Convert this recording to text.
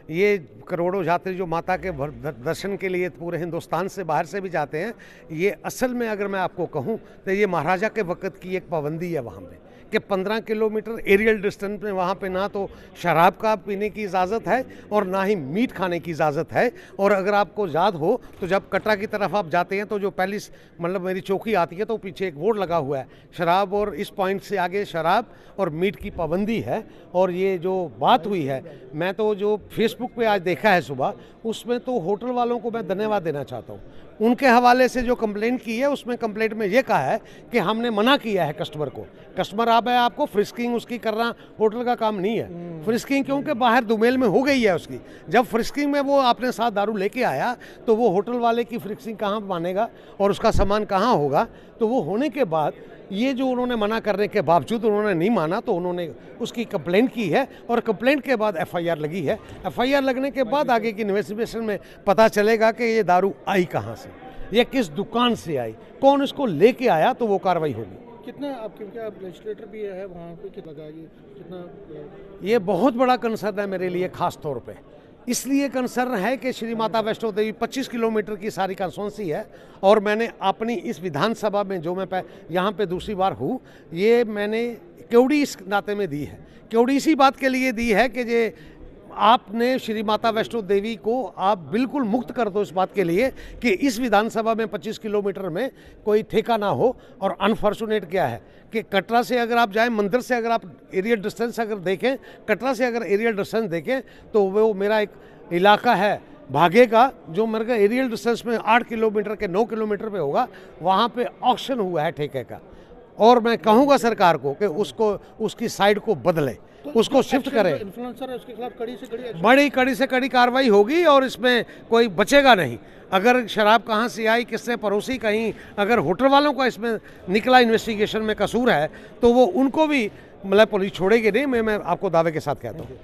ये करोड़ों यात्री जो माता के दर्शन के लिए पूरे हिंदुस्तान से बाहर से भी जाते हैं, ये असल में अगर मैं आपको कहूँ तो ये महाराजा के वक़्त की एक पाबंदी है वहाँ पे कि 15 किलोमीटर एरियल डिस्टेंस में वहाँ पे ना तो शराब का पीने की इजाज़त है और ना ही मीट खाने की इजाज़त है। और अगर आपको याद हो तो जब कटरा की तरफ आप जाते हैं तो जो पहली मतलब मेरी चौकी आती है तो पीछे एक बोर्ड लगा हुआ है शराब, और इस पॉइंट से आगे शराब और मीट की पाबंदी है। और ये जो बात हुई है, मैं तो जो फेसबुक पे आज देखा है सुबह, उसमें तो होटल वालों को मैं धन्यवाद देना चाहता हूँ। उनके हवाले से जो कंप्लेंट की है उसमें कंप्लेंट में ये कहा है कि हमने मना किया है कस्टमर को। कस्टमर आप है, आपको फ्रिस्किंग उसकी करना होटल का काम नहीं है। फ्रिस्किंग क्योंकि बाहर दुमेल में हो गई है उसकी। जब फ्रिस्किंग में वो अपने साथ दारू लेके आया तो वो होटल वाले की फ्रिस्किंग कहाँ मानेगा और उसका सामान कहाँ होगा। तो वो होने के बाद ये जो उन्होंने मना करने के बावजूद उन्होंने नहीं माना तो उन्होंने उसकी कंप्लेंट की है और कंप्लेंट के बाद एफआईआर लगी है। एफआईआर लगने के बाद आगे की इन्वेस्टिगेशन में पता चलेगा कि ये दारू आई कहाँ से, ये किस दुकान से आई, कौन इसको लेके आया, तो वो कार्रवाई होगी। कितना आप, क्योंकि आप लेजिस्लेटर भी है वहाँ पे, कितना ये बहुत बड़ा कंसर्न है मेरे लिए खास तौर पे। इसलिए कंसर्न है कि श्री माता वैष्णो देवी 25 किलोमीटर की सारी कॉन्स्टिट्यूंसी है और मैंने अपनी इस विधानसभा में जो मैं यहाँ पे दूसरी बार हूँ, ये मैंने क्योड़ी इस नाते में दी है। क्योड़ी इसी बात के लिए दी है कि जे आपने श्री माता वैष्णो देवी को आप बिल्कुल मुक्त कर दो इस बात के लिए कि इस विधानसभा में 25 किलोमीटर में कोई ठेका ना हो। और अनफॉर्चुनेट क्या है कि कटरा से अगर आप जाएं, मंदिर से अगर आप एरियल डिस्टेंस अगर देखें, कटरा से अगर एरियल डिस्टेंस देखें तो वो मेरा एक इलाका है भागे का, जो मेरे का एरियल डिस्टेंस में 8 किलोमीटर के 9 किलोमीटर पे होगा, वहाँ पे ऑक्शन हुआ है ठेके का। और मैं कहूँगा सरकार को कि उसको उसकी साइड को बदले, उसको शिफ्ट करें। इन्फ्लुएंसर है उसके खिलाफ कड़ी से कड़ी कार्रवाई होगी और इसमें कोई बचेगा नहीं। अगर शराब कहाँ से आई, किसने परोसी, कहीं अगर होटल वालों का इसमें निकला इन्वेस्टिगेशन में कसूर है तो वो उनको भी मतलब पुलिस छोड़ेगी नहीं, मैं आपको दावे के साथ कहता हूँ।